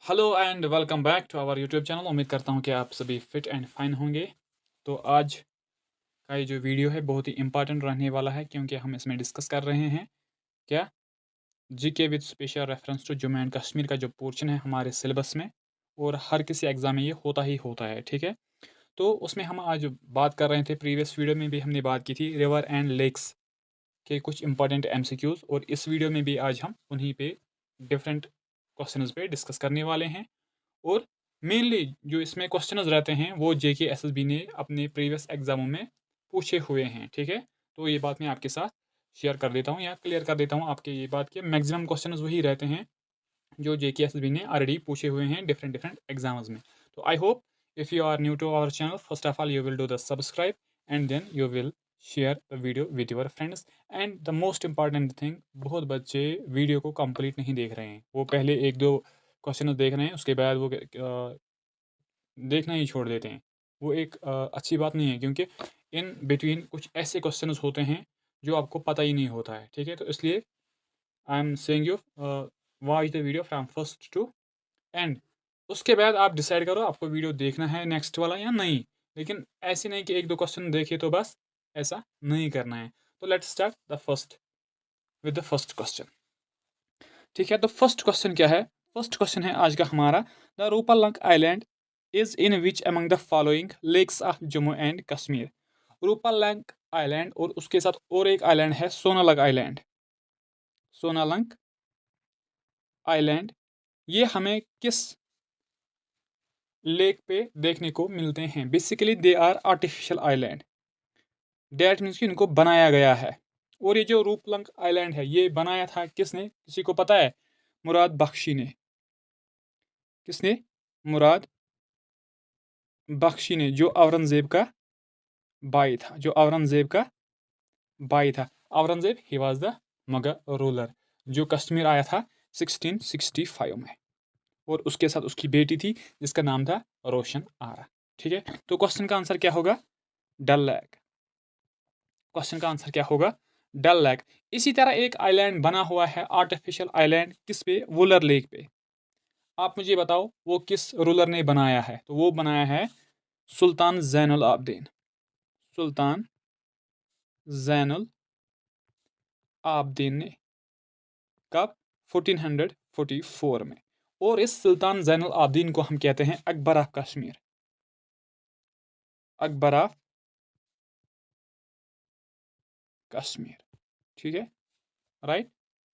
Hello and welcome back to our YouTube channel. उम्मीद करता हूँ कि आप सभी फिट एंड फाइन होंगे। तो आज का ये जो वीडियो है बहुत ही इंपॉर्टेंट रहने वाला है, क्योंकि हम इसमें डिस्कस कर रहे हैं क्या GK with special reference to Jammu and Kashmir का जो पोर्शन है हमारे सिलेबस में, और हर किसी एग्ज़ाम में ये होता ही होता है। ठीक है, तो उसमें हम आज बात कर रहे थे, प्रीवियस वीडियो में भी हमने बात की थी रिवर एंड लेक्स के कुछ इंपॉर्टेंट एमसीक्यूज़, और इस वीडियो में भी आज हम उन्हीं पे डिफरेंट क्वेश्चंस पे डिस्कस करने वाले हैं। और मेनली जो इसमें क्वेश्चंस रहते हैं वो जेके एसएसबी ने अपने प्रीवियस एग्जामों में पूछे हुए हैं। ठीक है, तो ये बात मैं आपके साथ शेयर कर देता हूँ या क्लियर कर देता हूँ आपके ये बात के मैक्सिमम क्वेश्चंस वही रहते हैं जो जेके एसएसबी ने ऑलरेडी पूछे हुए हैं डिफरेंट डिफरेंट एग्जाम्स में। तो I hope if you are new to our channel, first of all you will do the subscribe and then you will share the video with your friends. And the most important thing, बहुत बच्चे video को complete नहीं देख रहे हैं, वो पहले एक दो क्वेश्चन देख रहे हैं, उसके बाद वो देखना ही छोड़ देते हैं। वो एक अच्छी बात नहीं है, क्योंकि इन बिटवीन कुछ ऐसे क्वेश्चंस होते हैं जो आपको पता ही नहीं होता है। ठीक है, तो इसलिए I am saying you watch the video from first to end. उसके बाद आप डिसाइड करो आपको वीडियो देखना है नेक्स्ट वाला या नहीं। लेकिन ऐसे नहीं कि एक दो क्वेश्चन देखे तो बस, ऐसा नहीं करना है। तो let's start the first with the first question. ठीक है, तो फर्स्ट क्वेश्चन क्या है? फर्स्ट क्वेश्चन है आज का हमारा, the Rupalank island is in which among the following lakes of Jammu and Kashmir. Rupalank island और उसके साथ और एक आइलैंड है सोनालंग आइलैंड। सोनालंक आइलैंड ये हमें किस लेक पे देखने को मिलते हैं? Basically they are artificial island, that means कि इनको बनाया गया है। और ये जो रूपलंक आइलैंड है ये बनाया था किसने, किसी को पता है? मुराद बख्शी ने। किसने? मुराद बख्शी ने, जो औरंगजेब का भाई था, जो औरंगजेब का भाई था। Aurangzeb he was the Magadh ruler, जो कश्मीर आया था 1665 में, और उसके साथ उसकी बेटी थी जिसका नाम था रोशन आरा। ठीक है, तो क्वेश्चन का आंसर क्या होगा? डल लेक। क्वेश्चन का आंसर क्या होगा? डल लेक। इसी तरह एक आइलैंड बना हुआ है आर्टिफिशियल आइलैंड, किस पे? वुलर लेक पे। आप मुझे बताओ वो किस रूलर ने बनाया है? तो वो बनाया है सुल्तान जैनुल आबदीन। सुल्तान जैनुल आबदीन ने। कब? 1444 में। और इस सुल्तान जैनुल आबदीन को हम कहते हैं अकबर ऑफ कश्मीर। अकबर ऑफ कश्मीर। ठीक है, राइट।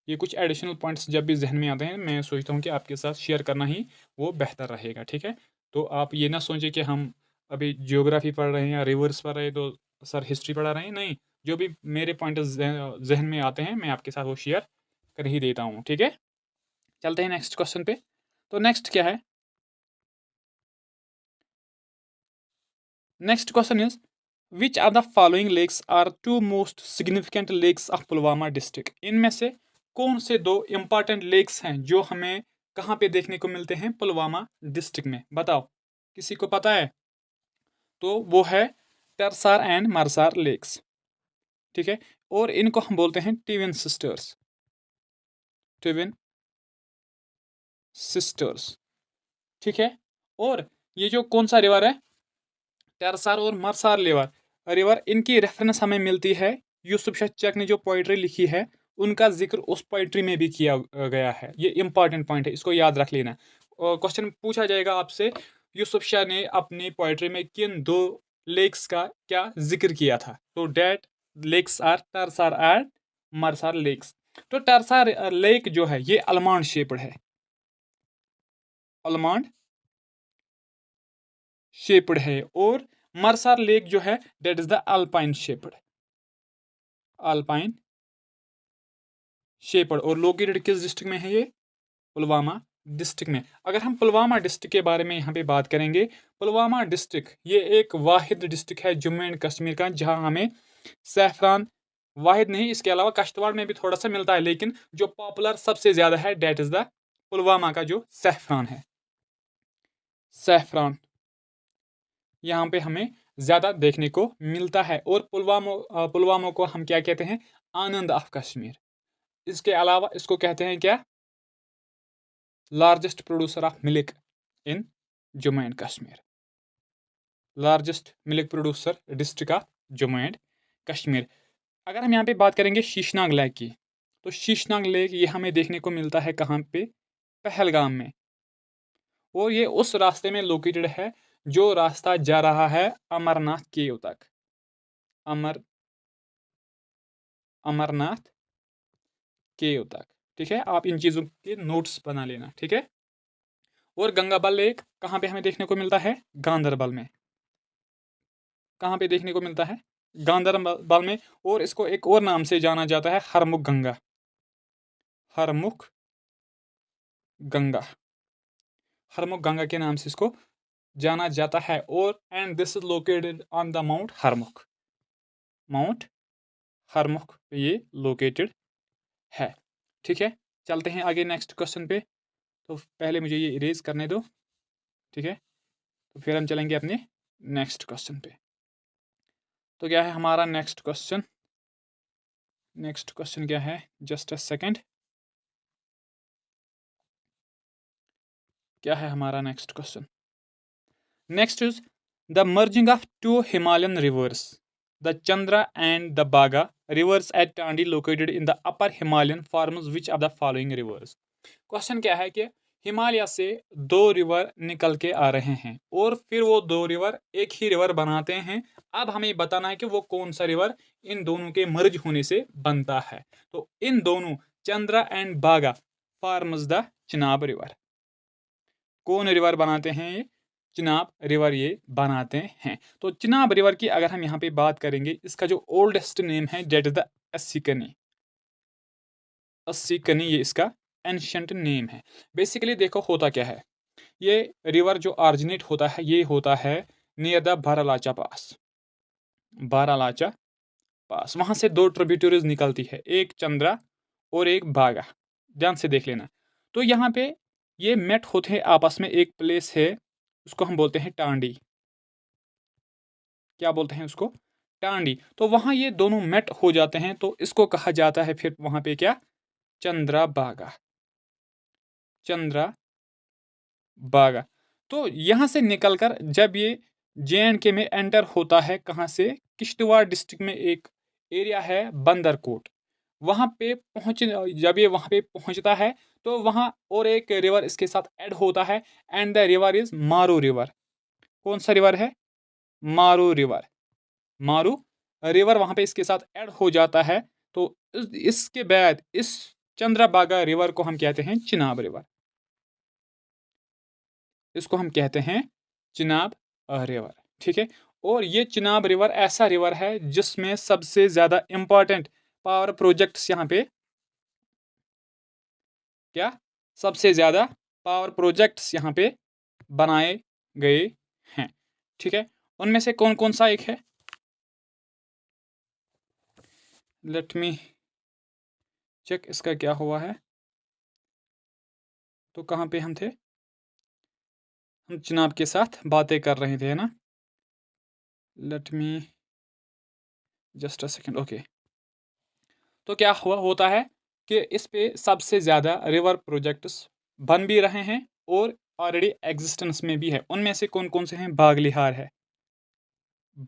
ये कुछ एडिशनल पॉइंट्स जब भी जहन में आते हैं मैं सोचता हूँ कि आपके साथ शेयर करना ही वो बेहतर रहेगा। ठीक है, तो आप ये ना सोचें कि हम अभी जियोग्राफी पढ़ रहे हैं या रिवर्स पढ़ रहे हैं तो सर हिस्ट्री पढ़ा रहे हैं। नहीं, जो भी मेरे पॉइंट जहन में आते हैं मैं आपके साथ वो शेयर कर ही देता हूँ। ठीक है, चलते हैं नेक्स्ट क्वेश्चन पे। तो नेक्स्ट क्या है? Next question is which are the following lakes are to most significant lakes of Pulwama district. इनमें से कौन से दो इंपॉर्टेंट लेक्स हैं जो हमें कहाँ पे देखने को मिलते हैं? पुलवामा डिस्ट्रिक्ट में। बताओ, किसी को पता है? तो वो है टरसार एंड मरसार लेक्स। ठीक है, और इनको हम बोलते हैं ट्विन सिस्टर्स। Twin sisters. ठीक है, और ये जो कौन सा रिवर है, टरसार और मरसार रिवर इनकी रेफरेंस हमें मिलती है यूसुफ शाह चक ने जो पोइट्री लिखी है उनका जिक्र उस पोइट्री में भी किया गया है। ये इंपॉर्टेंट पॉइंट है, इसको याद रख लेना। और क्वेश्चन पूछा जाएगा आपसे, यूसुफ शाह ने अपनी पोइट्री में किन दो लेक्स का क्या जिक्र किया था? तो that lakes are Tarsar and Marsar lakes. तो टरसार लेक जो है ये अलमांड शेप्ड है। अलमांड शेप्ड है। और मरसार लेक जो है that is the alpine shaped. Alpine shepherd. और लोकेटेड किस डिस्ट्रिक्ट में है ये? पुलवामा डिस्ट्रिक्ट में। अगर हम पुलवामा डिस्ट्रिक्ट के बारे में यहाँ पे बात करेंगे, पुलवामा डिस्ट्रिक्ट ये एक वाहिद डिस्ट्रिक्ट है जम्मू एंड कश्मीर का जहाँ हमें सैफरान, वाहिद नहीं इसके अलावा कश्तवाड़ में भी थोड़ा सा मिलता है, लेकिन जो पॉपुलर सबसे ज़्यादा है डेट इज़ द पुलवामा का जो सैफरान है। सैफरान यहाँ पे हमें ज़्यादा देखने को मिलता है। और पुलवामा को हम क्या कहते हैं? आनंद ऑफ कश्मीर। इसके अलावा इसको कहते हैं क्या? Largest producer of milk in Jammu and Kashmir. Largest milk producer district of Jammu and Kashmir. अगर हम यहाँ पे बात करेंगे शीशनाग लेक की, तो शीशनाग लेक ये हमें देखने को मिलता है कहाँ पे? पहलगाम में। और ये उस रास्ते में लोकेटेड है जो रास्ता जा रहा है अमरनाथ केव तक। अमरनाथ केव तक। ठीक है, आप इन चीज़ों के नोट्स बना लेना। ठीक है। और गंगाबल लेक कहाँ पे हमें देखने को मिलता है? गांधरबल में। कहाँ पे देखने को मिलता है? गांधरबल में। और इसको एक और नाम से जाना जाता है, हरमुख गंगा। हरमुख गंगा। हरमुख गंगा के नाम से इसको जाना जाता है। और and this is located on the mount Harmukh. Mount Harmukh पे ये लोकेटेड है। ठीक है, चलते हैं आगे नेक्स्ट क्वेश्चन पे। तो पहले मुझे ये इरेज करने दो। ठीक है, तो फिर हम चलेंगे अपने नेक्स्ट क्वेश्चन पे। तो क्या है हमारा नेक्स्ट क्वेश्चन? नेक्स्ट क्वेश्चन क्या है? Just a second. क्या है हमारा next question? Next is the merging of two Himalayan rivers, the Chandra and the Bhaga rivers at Tandi located in the upper Himalayan forms which of the following rivers? Question क्या है कि हिमालय से दो रिवर निकल के आ रहे हैं और फिर वो दो रिवर एक ही रिवर बनाते हैं। अब हमें बताना है कि वो कौन सा रिवर इन दोनों के मर्ज होने से बनता है। तो इन दोनों चंद्रा एंड बागा फॉर्म्स द चिनाब रिवर। कौन रिवर बनाते हैं? ये चिनाब रिवर ये बनाते हैं। तो चिनाब रिवर की अगर हम यहाँ पे बात करेंगे, इसका जो ओल्डेस्ट नेम है डेट इज द अस्सिकनी। अस्सिकनी ये इसका एंशियंट नेम है। बेसिकली देखो होता क्या है, ये रिवर जो ऑरिजिनेट होता है ये होता है नियर द बारालाचा पास। बारालाचा पास, वहां से दो ट्रिब्यूटरीज निकलती है, एक चंद्रा और एक बागा। ध्यान से देख लेना। तो यहाँ पे ये मेट होते हैं आपस में। एक प्लेस है उसको हम बोलते हैं टांडी। क्या बोलते हैं उसको? टांडी। तो वहां ये दोनों मेट हो जाते हैं, तो इसको कहा जाता है फिर वहां पे क्या? चंद्रा बागा। चंद्रा बागा। तो यहां से निकलकर जब ये JNK में एंटर होता है, कहां से? किश्तवाड़ डिस्ट्रिक्ट में एक एरिया है बंदरकोट। वहां पे पहुंच जब ये वहां पे पहुंचता है तो वहां और एक रिवर इसके साथ ऐड होता है एंड द रिवर इज मारू रिवर। कौन सा रिवर है? मारू रिवर। मारू रिवर वहां पे इसके साथ ऐड हो जाता है। तो इसके बाद इस चंद्रभागा रिवर को हम कहते हैं चिनाब रिवर। इसको हम कहते हैं चिनाब रिवर। ठीक है। और ये चिनाब रिवर ऐसा रिवर है जिसमें सबसे ज्यादा इंपॉर्टेंट पावर प्रोजेक्ट्स यहाँ पे क्या? सबसे ज्यादा पावर प्रोजेक्ट्स यहाँ पे बनाए गए हैं। ठीक है, उनमें से कौन कौन सा एक है? लेट मी चेक इसका क्या हुआ है। तो कहाँ पे हम थे? हम चिनाब के साथ बातें कर रहे थे, है ना? Let me just a second. Okay, तो क्या हुआ होता है कि इस पे सबसे ज़्यादा रिवर प्रोजेक्ट्स बन भी रहे हैं और ऑलरेडी एग्जिस्टेंस में भी है। उनमें से कौन कौन से हैं? बागलिहार है।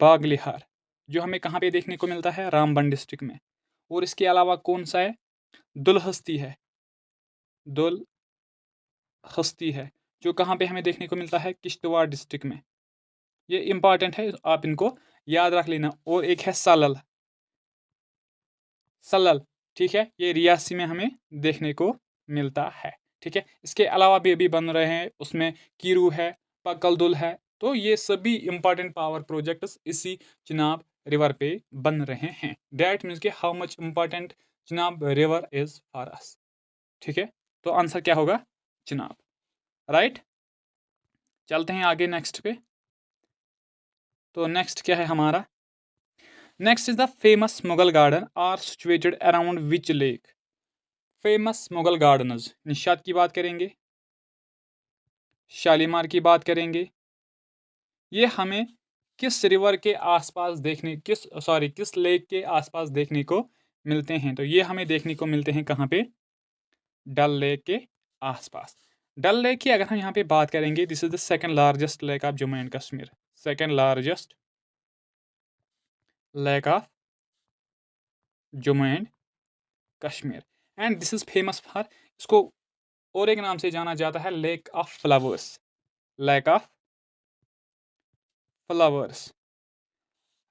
बागलिहार जो हमें कहाँ पे देखने को मिलता है? रामबन डिस्ट्रिक्ट में। और इसके अलावा कौन सा है? दुलहस्ती है। दुलहस्ती है जो कहाँ पे हमें देखने को मिलता है? किश्तवाड़ डिस्ट्रिक्ट में। ये इंपॉर्टेंट है, आप इनको याद रख लेना। और एक है सलल। सलल, ठीक है, ये रियासी में हमें देखने को मिलता है। ठीक है, इसके अलावा भी अभी बन रहे हैं, उसमें कीरू है, पकलदुल है। तो ये सभी इंपॉर्टेंट पावर प्रोजेक्ट्स इसी चिनाब रिवर पे बन रहे हैं। दैट मीन्स कि how much important Chenab river is for us. ठीक है, तो आंसर क्या होगा? चिनाब। राइट, चलते हैं आगे नेक्स्ट पे। तो नेक्स्ट क्या है हमारा? Next is the famous Mughal garden are situated around which lake? Famous Mughal gardens, Nishat की बात करेंगे, शालीमार की बात करेंगे। ये हमें किस रिवर के आसपास देखने किस लेक के आसपास देखने को मिलते हैं? तो ये हमें देखने को मिलते हैं कहाँ पे? डल लेक के आसपास। डल लेक की अगर हम यहाँ पे बात करेंगे, this is the second largest lake of Jammu and Kashmir, second largest lake of Jammu and Kashmir, and this is famous for, इसको और एक नाम से जाना जाता है lake of flowers, lake of flowers.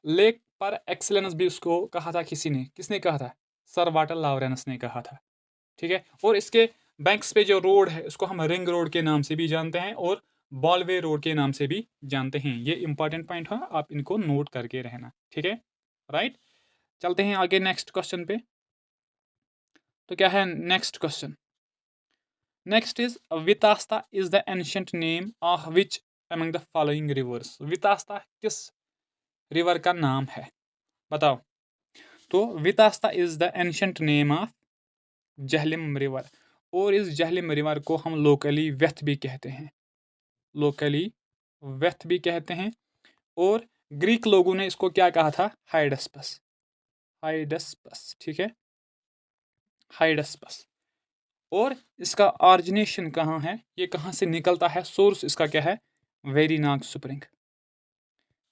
Lake पर एक्सीलेंस भी उसको कहा था किसी ने, किसने कहा था? सर वाटर लॉरेंस ने कहा था, ठीक है। और इसके बैंक्स पे जो रोड है उसको हम रिंग रोड के नाम से भी जानते हैं और बॉलवे रोड के नाम से भी जानते हैं। ये इंपॉर्टेंट पॉइंट है, आप इनको नोट करके रहना, ठीक है, राइट। चलते हैं आगे नेक्स्ट क्वेश्चन पे। तो क्या है next question? Next is Vitasta is the ancient name of which among the following rivers? Vitasta किस रिवर का नाम है, बताओ। तो Vitasta is the ancient name of Jhelum river, और इस जहलिम रिवर को हम लोकली व्यथ भी कहते हैं, लोकली व्यथ भी कहते हैं। और ग्रीक लोगों ने इसको क्या कहा था? हाइडस्पस, हाइडस्पस, ठीक है, हाइडस्पस। और इसका ऑरिजिनेशन कहाँ है, ये कहाँ से निकलता है? सोर्स इसका क्या है? वेरीनाग स्प्रिंग,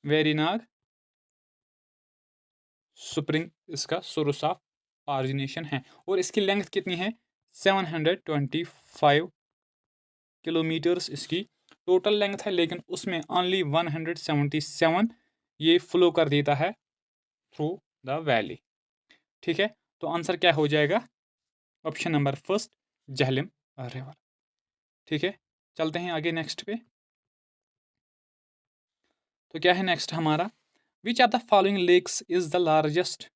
वेरीनाग स्प्रिंग इसका सोर्स ऑफ ऑरिजिनेशन है। और इसकी लेंथ कितनी है? 725 किलोमीटर्स इसकी टोटल लेंथ है, लेकिन उसमें ओनली 177 ये फ्लो कर देता है थ्रू द वैली, ठीक है। तो आंसर क्या हो जाएगा? Option number first, Jhelum river, ठीक है। चलते हैं आगे नेक्स्ट पे। तो क्या है नेक्स्ट हमारा? Which of the following lakes is the largest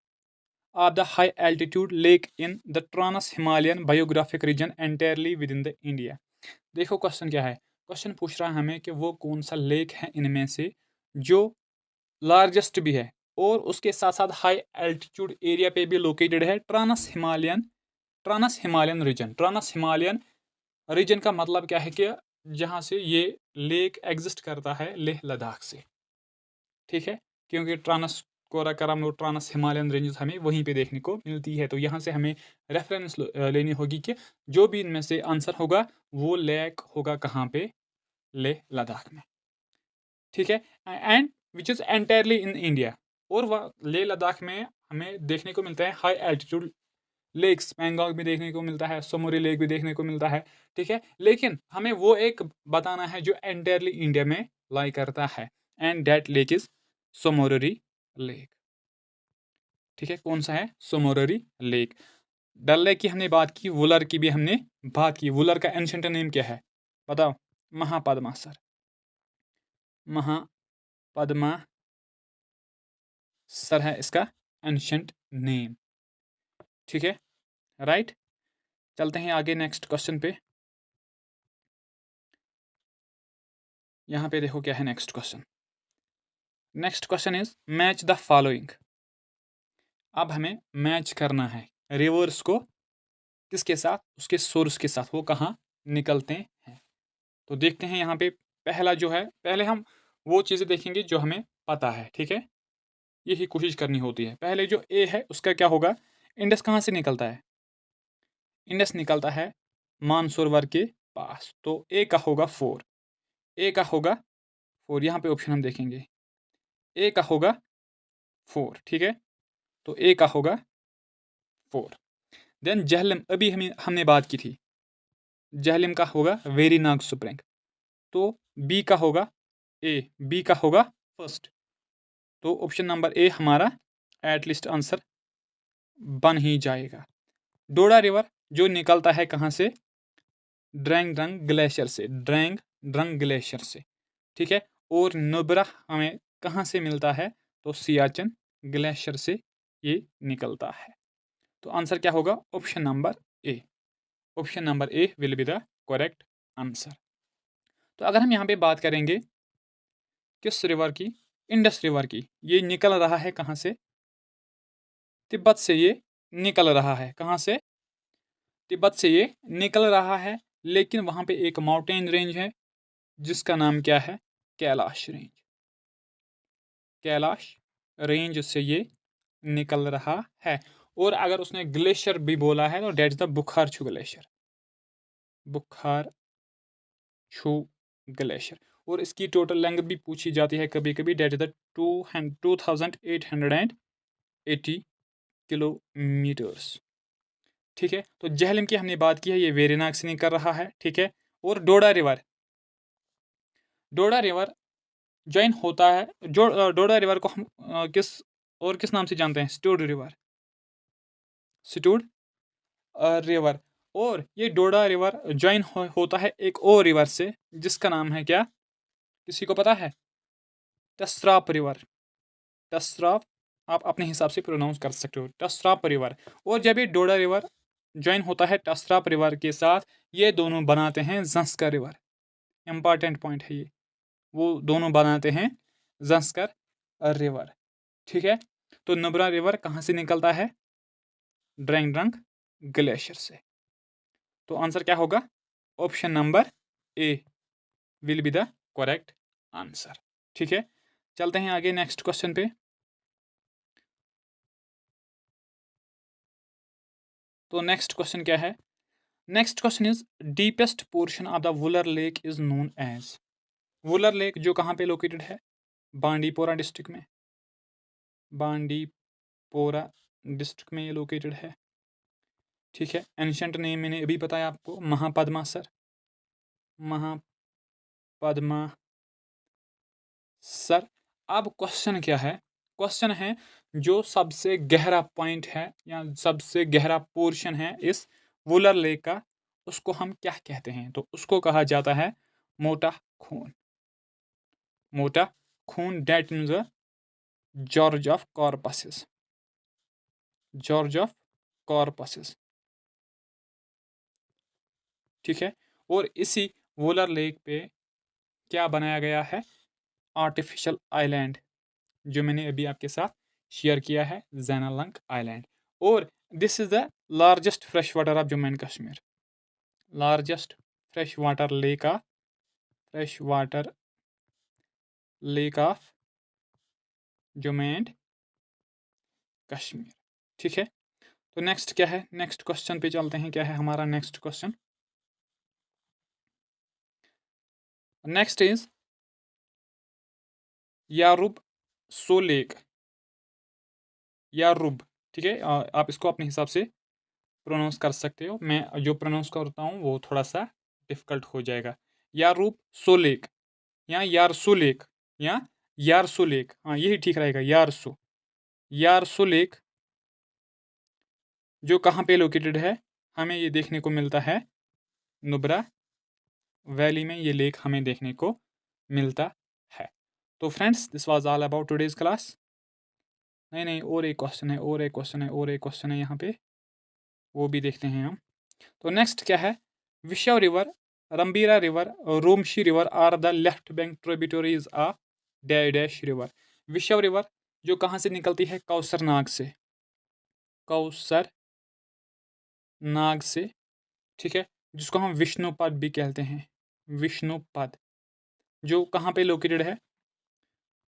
of the high altitude lake in the trans Himalayan biographic region entirely with in the India? देखो क्वेश्चन क्या है, क्वेश्चन पूछ रहा है हमें कि वो कौन सा लेक है इनमें से जो लार्जेस्ट भी है और उसके साथ साथ हाई एल्टीट्यूड एरिया पे भी लोकेटेड है, trans Himalayan, trans Himalayan region. Trans Himalayan region का मतलब क्या है कि जहाँ से ये लेक एग्जिस्ट करता है लेह लद्दाख से, ठीक है, क्योंकि ट्रांस कोराकोरम और ट्रांस हिमालयन रेंजेस हमें वहीं पे देखने को मिलती है। तो यहाँ से हमें रेफरेंस लेनी होगी कि जो भी इनमें से आंसर होगा वो लेक होगा कहाँ पे? लेह लद्दाख में, ठीक है, and which is entirely in India. और वह लेह लद्दाख में हमें देखने को मिलता है हाई एल्टीट्यूड लेक्स, पैंगोंग भी देखने को मिलता है, सोमोरी लेक भी देखने को मिलता है, ठीक है। लेकिन हमें वो एक बताना है जो एंटायरली इंडिया में लाई करता है, and that lake is Tsomoriri lake, ठीक है। कौन सा है? सोमोरी लेक। डल लेक की हमने बात की, वुलर की भी हमने बात की। वुलर का एंशिएंट नेम क्या है, बताओ? महापद्मा सर, महापद्मा सर है इसका एंशिएंट नेम, ठीक है, राइट। चलते हैं आगे नेक्स्ट क्वेश्चन पे। यहाँ पे देखो क्या है next question. Next question is match the following. अब हमें मैच करना है रिवर्स को किसके साथ? उसके सोर्स के साथ, वो कहाँ निकलते हैं। तो देखते हैं यहाँ पे पहला जो है, पहले हम वो चीज़ें देखेंगे जो हमें पता है, ठीक है, यही कोशिश करनी होती है। पहले जो ए है उसका क्या होगा? इंडस कहाँ से निकलता है? इंडस निकलता है मानसरोवर के पास, तो ए का होगा 4, ए का होगा 4, यहाँ पे ऑप्शन हम देखेंगे, ए का होगा 4, ठीक है, तो ए का होगा 4। देन जहलम, अभी हमने बात की थी, जहलम का होगा वेरीनाग स्प्रिंग, तो बी का होगा ए, बी का होगा फर्स्ट, तो ऑप्शन नंबर ए हमारा एटलीस्ट आंसर बन ही जाएगा। डोडा रिवर जो निकलता है कहाँ से? ड्रैंग ड्रंग ग्लेशियर से, ड्रैंग ड्रंग ग्लेशियर से, ठीक है। और नुब्रा हमें कहाँ से मिलता है? तो सियाचिन ग्लेशियर से ये निकलता है। तो आंसर क्या होगा? Option number A, option number A will be the correct answer. तो अगर हम यहाँ पे बात करेंगे किस रिवर की? इंडस रिवर की। ये निकल रहा है कहाँ से? तिब्बत से ये निकल रहा है। कहाँ से? तिब्बत से ये निकल रहा है, लेकिन वहाँ पे एक माउंटेन रेंज है जिसका नाम क्या है? कैलाश रेंज, कैलाश रेंज से ये निकल रहा है। और अगर उसने ग्लेशियर भी बोला है तो डेट इज द बुखारचू ग्लेशियर, बुखार छू ग्लेशियर। और इसकी टोटल लेंथ भी पूछी जाती है कभी कभी, डेट इज द 2880 किलोमीटर्स। ठीक है, तो जहलम की हमने बात की है, ये वेरीनाग से निकल रहा है। ठीक है, और डोडा रिवर, डोडा रिवर ज्वाइन होता है, डोडा रिवर को हम किस नाम से जानते हैं? Stood river, stood river. और ये डोडा रिवर ज्वाइन होता है एक और रिवर से, जिसका नाम है क्या? किसी को पता है? टस्राप रिवर। टस्राप, आप अपने हिसाब से प्रोनाउंस कर सकते हो, टस्राप रिवर। और जब ये डोडा रिवर ज्वाइन होता है टस्राप रिवर के साथ, ये दोनों बनाते हैं ज़ंस्कर रिवर। इंपॉर्टेंट पॉइंट है ये, वो दोनों बनाते हैं ज़ंस्कर रिवर। ठीक है, तो नुब्रा रिवर कहाँ से निकलता है? ड्रैंग ड्रंग ग्लेशियर से। तो आंसर क्या होगा? Option number A will be the correct answer. ठीक है, चलते हैं आगे नेक्स्ट क्वेश्चन पे। तो नेक्स्ट क्वेश्चन क्या है? Next question is deepest portion of the Wular lake is known as. Wular lake जो कहाँ पे लोकेटेड है? बांडीपोरा डिस्ट्रिक्ट में, बांडीपोरा डिस्ट्रिक्ट में ये लोकेटेड है। ठीक है, एंशंट नेम मैंने अभी बताया आपको, महापद्मा सर, महापद्मा सर। अब क्वेश्चन क्या है? क्वेश्चन है जो सबसे गहरा पॉइंट है या सबसे गहरा पोर्शन है इस वुलर लेक का, उसको हम क्या कहते हैं? तो उसको कहा जाता है मोटा खून। मोटा खून, that means George of corpses, George of corpses. ठीक है, और इसी वुलर लेक पे क्या बनाया गया है? आर्टिफिशियल आइलैंड, जो मैंने अभी आपके साथ शेयर किया है, ज़ेनालंक आइलैंड। और this is the largest fresh water of Jammu and Kashmir, largest fresh water lake of, fresh water lake of Jammu and Kashmir. ठीक है, तो नेक्स्ट क्या है? नेक्स्ट क्वेश्चन पे चलते हैं। क्या है हमारा next question? Next is Yarab Tso lake, Yarab. ठीक है, आप इसको अपने हिसाब से प्रोनाउंस कर सकते हो, मैं जो प्रोनाउंस करता हूँ वो थोड़ा सा डिफिकल्ट हो जाएगा। यारूब सोलेक या यारसो लेक या यारसो लेक, हाँ यही ठीक रहेगा, यारसो, यारसो लेक जो कहाँ पे लोकेटेड है? हमें ये देखने को मिलता है नुब्रा वैली में, ये लेक हमें देखने को मिलता है। तो friends, this was all about today's class. नहीं, और एक क्वेश्चन है, और एक क्वेश्चन है, और एक क्वेश्चन है यहाँ पे, वो भी देखते हैं हम। तो नेक्स्ट क्या है? Vishav river, Rambiara river, Romshi river are the left bank tributaries of dash river. Vishav river जो कहाँ से निकलती है? कौसर नाग से, कौसर नाग से। ठीक है, जिसको हम विष्णुपद भी कहते हैं, विष्णुपद, जो कहाँ पे लोकेटेड है?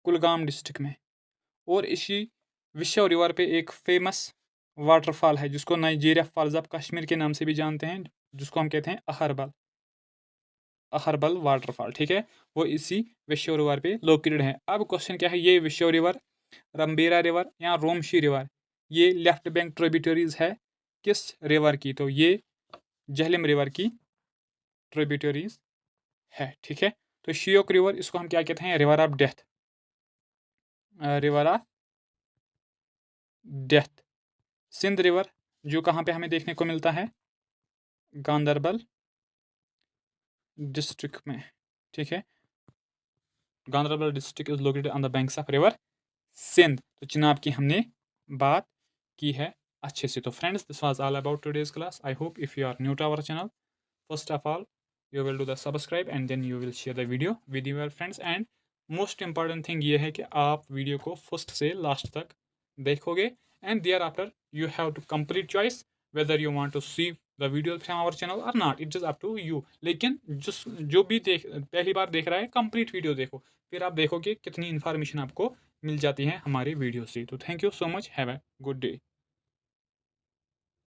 कुलगाम डिस्ट्रिक्ट में। और इसी विशव रिवर पे एक फेमस वाटरफॉल है जिसको नाइजीरिया फॉल्स ऑफ कश्मीर के नाम से भी जानते हैं, जिसको हम कहते हैं अहरबल, अहरबल वाटरफॉल। ठीक है, वो इसी विशव रिवर पे लोकेटेड है। अब क्वेश्चन क्या है? ये विशव रिवर, रंबीरा रिवर या रोमशी रिवर, ये लेफ्ट बैंक ट्रिब्यूटरीज है किस रिवर की? तो ये झेलम रिवर की ट्रिब्यूटरीज है। ठीक है, तो शियोक रिवर, इसको हम क्या कहते हैं? River of death, river of death. Sindh river जो कहाँ पे हमें देखने को मिलता है? गांधरबल डिस्ट्रिक्ट में। ठीक है, Ganderbal district is located on the banks of river Sindh. तो चिनाब की हमने बात की है अच्छे से। तो friends, this was all about today's class. I hope if you are new to our channel, first of all you will do the subscribe and then you will share the video with your friends, and most important thing ये है कि आप video को first से last तक देखोगे, and thereafter you have to complete choice whether you want to see the video from our channel or not, it is up to you। लेकिन जो भी पहली बार देख रहा है, कंप्लीट वीडियो देखो, फिर आप देखोगे कितनी इन्फॉर्मेशन आपको मिल जाती है हमारे वीडियो से। तो thank you so much, have a good day.